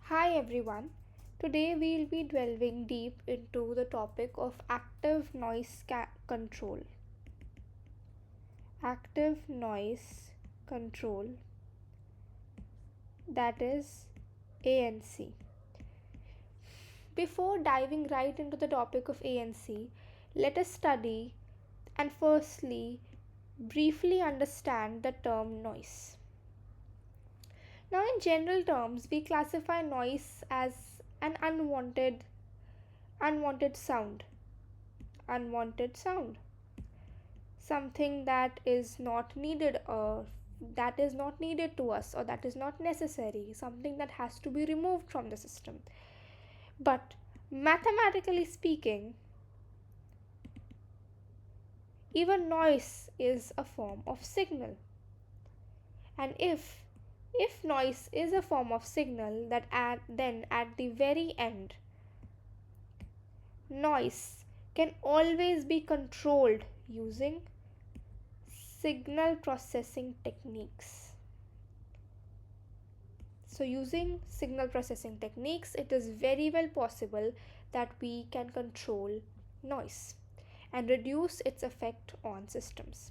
Hi everyone. Today we'll be delving deep into the topic of active noise control. Active noise control, that is ANC. Before diving right into the topic of ANC, let us study and firstly briefly understand the term noise. Now, in general terms, we classify noise as an unwanted sound unwanted sound, something that is not needed to us, or that is not necessary, something that has to be removed from the system. But mathematically speaking, even noise is a form of signal. And if noise is a form of signal, then at the very end, noise can always be controlled using signal processing techniques. So, using signal processing techniques, it is very well possible that we can control noise and reduce its effect on systems.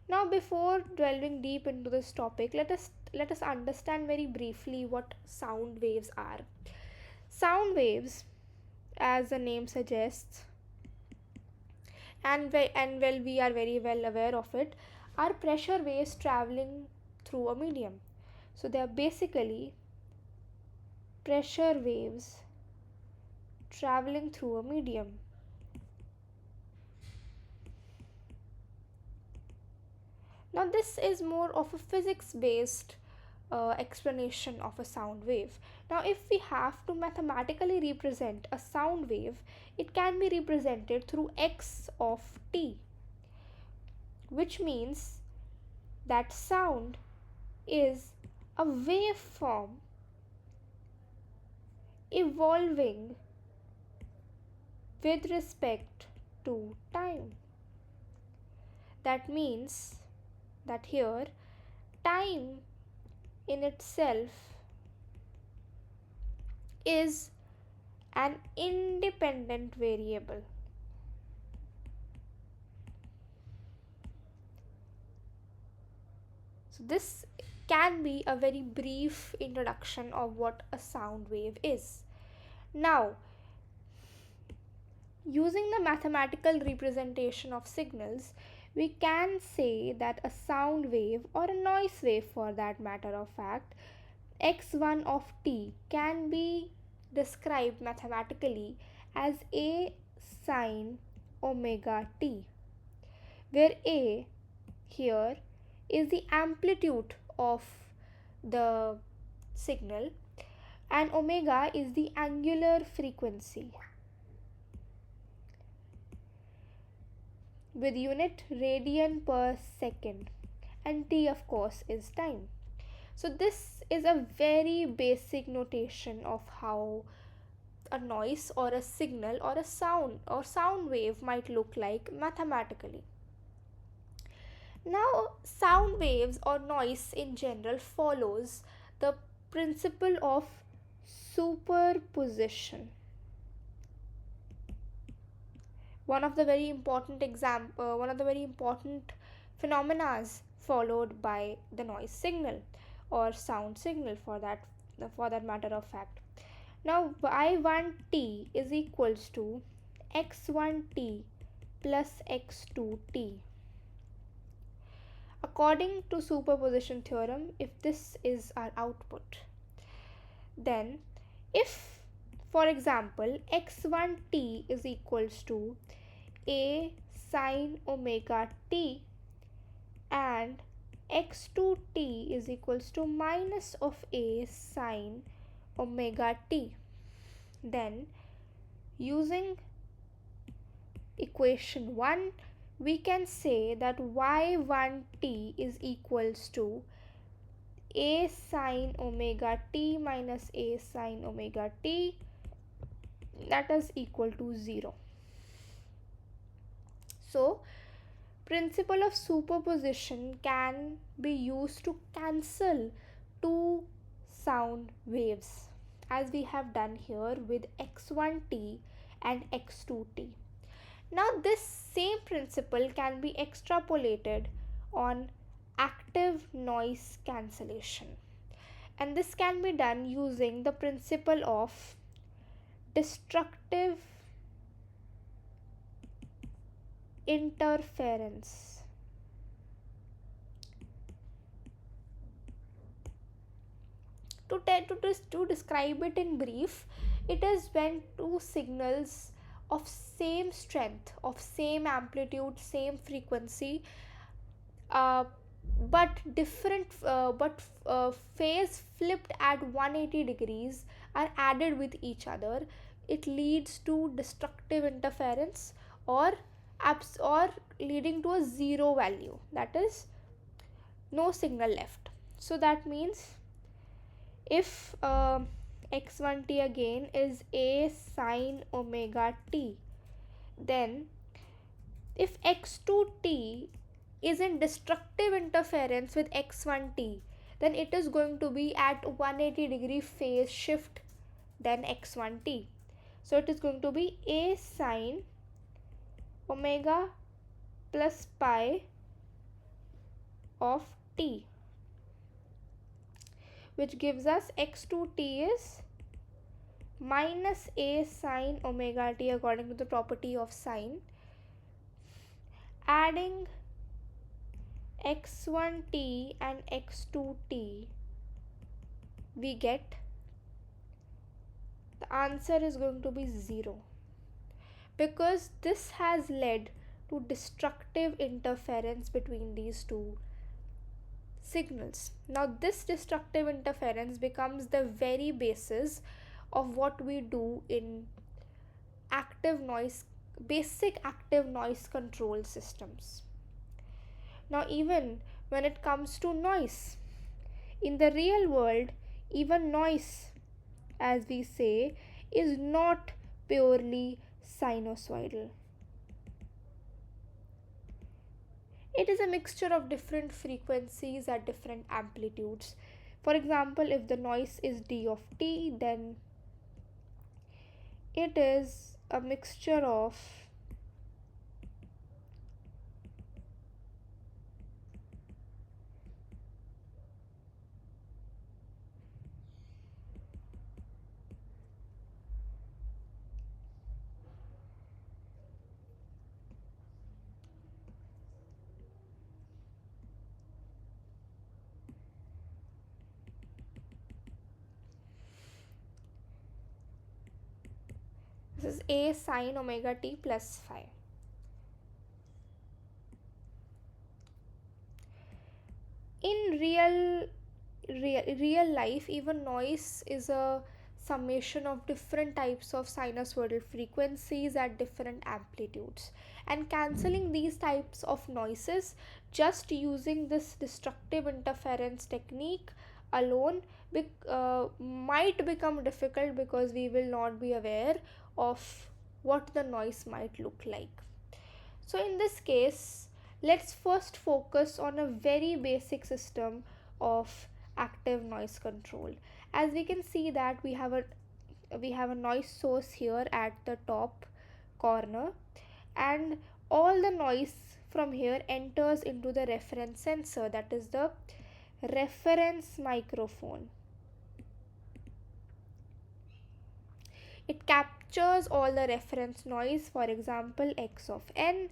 Now, before delving deep into this topic, let us understand very briefly what sound waves are. Sound waves, as the name suggests, and well we are very well aware of it, are pressure waves traveling through a medium. So they are basically pressure waves traveling through a medium. Now, this is more of a physics based explanation of a sound wave. Now, if we have to mathematically represent a sound wave, it can be represented through x of t, which means that sound is a waveform evolving with respect to time. That means that here time in itself is an independent variable. So, this can be a very brief introduction of what a sound wave is. Now, using the mathematical representation of signals, we can say that a sound wave, or a noise wave for that matter of fact, x1 of t can be described mathematically as a sine omega t, where a here is the amplitude of the signal and omega is the angular frequency, with unit radian per second, and t of course is time. So this is a very basic notation of how a noise or a signal or a sound wave might look like mathematically. Now, sound waves or noise in general follows the principle of superposition. One of the very important phenomena followed by the noise signal or sound signal for that matter of fact. Now, y1t is equals to x1t plus x2t. According to superposition theorem, if this is our output, then if, for example, x1t is equals to a sine omega t and x2t is equals to minus of a sine omega t, then using equation 1 we can say that y1t is equals to a sine omega t minus a sine omega t, that is equal to 0. So, principle of superposition can be used to cancel two sound waves. as we have done here with x1t and x2t. Now, this same principle can be extrapolated on active noise cancellation, and this can be done using the principle of destructive interference. To describe it in brief, it is when two signals of same strength, of same amplitude, same frequency, uh, but different phase flipped at 180 degrees are added with each other, it leads to destructive interference, or or leading to a zero value, that is no signal left. So that means if x1t again is a sine omega t, then if x2t is in destructive interference with x1t, then it is going to be at 180-degree phase shift than x1t. So it is going to be a sine omega plus pi of t, which gives us x2t is minus a sine omega t according to the property of sine. Adding x1t and x2t, we get the answer is going to be 0, because this has led to destructive interference between these two signals. Now, this destructive interference becomes the very basis of what we do in active noise, basic active noise control systems. Now, even when it comes to noise, in the real world, even noise, as we say, is not purely sinusoidal. It is a mixture of different frequencies at different amplitudes. For example, if the noise is d of t, then it is a mixture of this is a sine omega t plus phi. In real life, even noise is a summation of different types of sinusoidal frequencies at different amplitudes, and cancelling these types of noises just using this destructive interference technique alone might become difficult, because we will not be aware of what the noise might look like. So in this case, let's first focus on a very basic system of active noise control. As we can see that we have a noise source here at the top corner, and all the noise from here enters into the reference sensor, that is the reference microphone. It captures all the reference noise, for example x of n.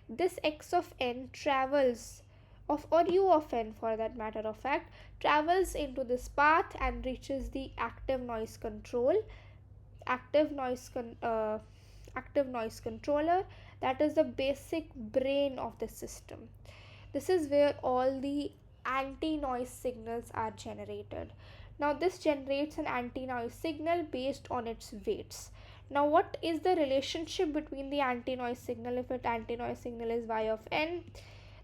This x of n travels, or u of n for that matter of fact, travels into this path and reaches the active noise controller, that is the basic brain of the system. This is where all the anti-noise signals are generated. Now this generates an anti-noise signal based on its weights. Now what is the relationship between the anti-noise signal? If an anti-noise signal is y of n,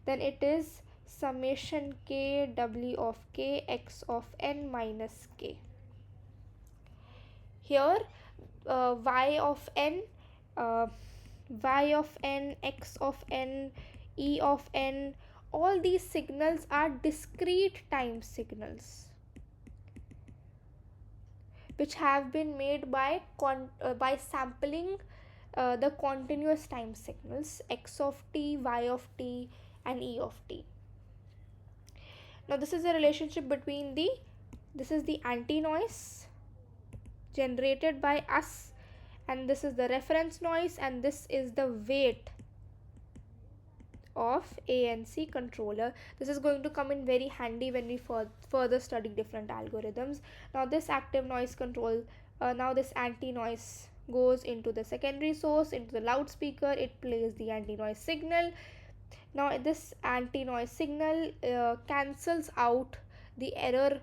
then it is summation k w of k x of n minus k. Here y of n, x of n, e of n, all these signals are discrete time signals. which have been made by sampling the continuous time signals x of t, y of t, and e of t. Now this is a relationship between this is the anti-noise generated by us, and this is the reference noise, and this is the weight of ANC controller. This is going to come in very handy when we further study different algorithms. Now this active noise control, now this anti-noise goes into the secondary source, into the loudspeaker. It plays the anti-noise signal. Now this anti-noise signal cancels out the error,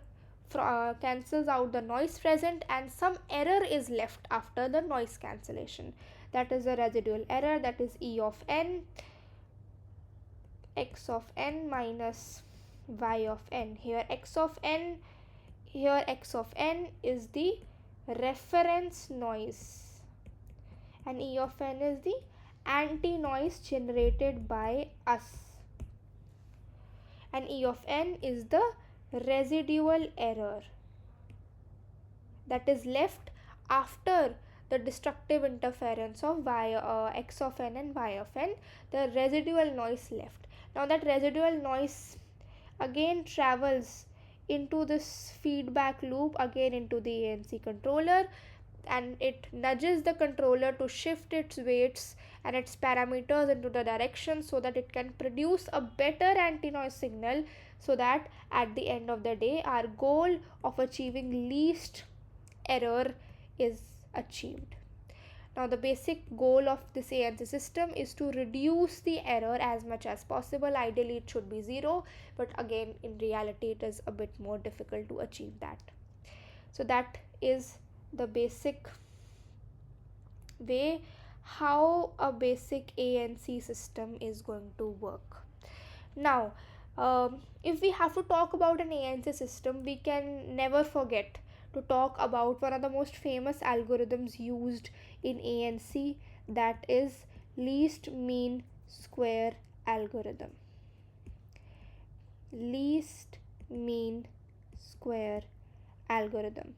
cancels out the noise present, and some error is left after the noise cancellation. That is a residual error, that is E of n, x of n minus y of n. Here x of n is the reference noise, and E of n is the anti-noise generated by us, and E of n is the residual error that is left after the destructive interference of x of n and y of n, the residual noise left. Now that residual noise again travels into this feedback loop, again into the ANC controller, and it nudges the controller to shift its weights and its parameters into the direction so that it can produce a better anti-noise signal, so that at the end of the day our goal of achieving least error is achieved. Now the basic goal of this ANC system is to reduce the error as much as possible. Ideally it should be 0, but again in reality it is a bit more difficult to achieve that. So that is the basic way how a basic ANC system is going to work. Now if we have to talk about an ANC system, we can never forget to talk about one of the most famous algorithms used in ANC, that is least mean square algorithm. Least mean square algorithm.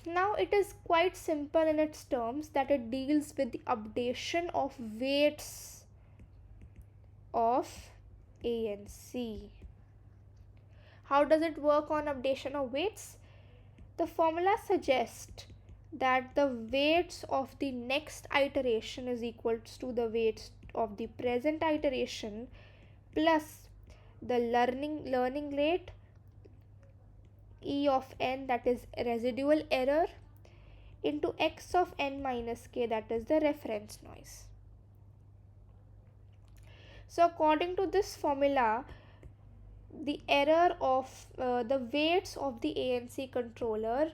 Now it is quite simple in its terms, that it deals with the updation of weights of ANC. How does it work on updation of weights? The formula suggests that the weights of the next iteration is equals to the weights of the present iteration plus the learning rate E of n, that is residual error, into x of n minus k, that is the reference noise. So according to this formula, the error of the weights of the ANC controller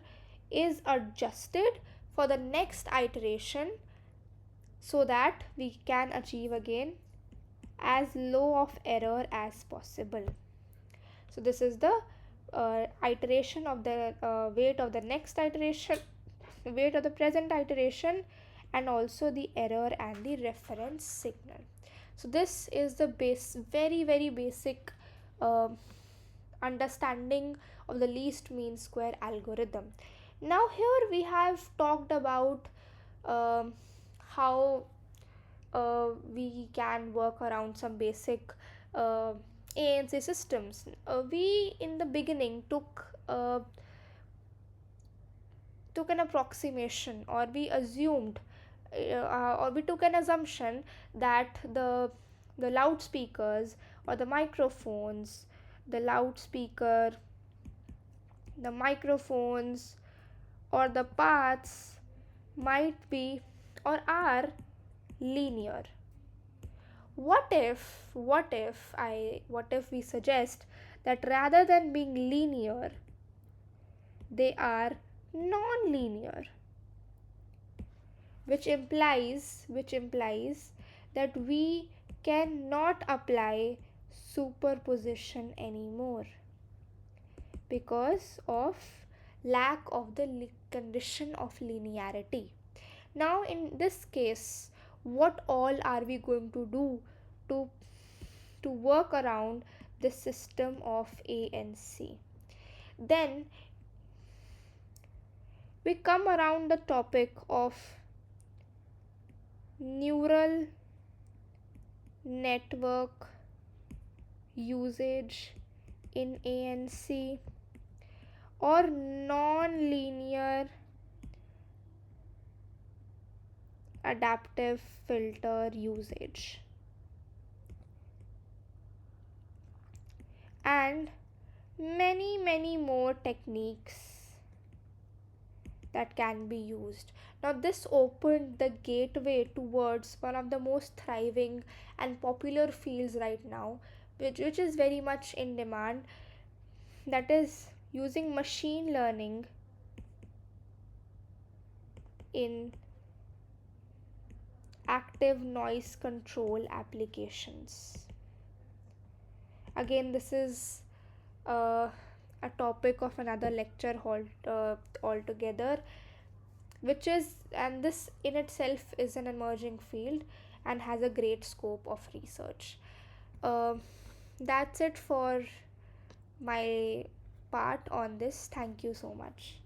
is adjusted for the next iteration so that we can achieve again as low of error as possible. So this is the iteration of the weight of the next iteration, weight of the present iteration, and also the error and the reference signal. So this is the very basic understanding of the least mean square algorithm. Now here we have talked about how we can work around some basic ANC systems. We in the beginning took an approximation, or we assumed or we took an assumption that the loudspeakers or the microphones, the loudspeaker, the microphones, or the paths might be or are linear. What if we suggest that rather than being linear, they are non-linear, which implies that we cannot apply superposition anymore because of lack of the condition of linearity. Now in this case, what all are we going to do to work around the system of ANC? Then we come around the topic of neural network usage in ANC or non-linear adaptive filter usage, and many more techniques that can be used. Now, this opened the gateway towards one of the most thriving and popular fields right now, which is very much in demand, that is using machine learning in active noise control applications. Again, this is uh, a topic of another lecture altogether, which is, and this in itself is an emerging field and has a great scope of research. Um that's it for my part on this. Thank you so much.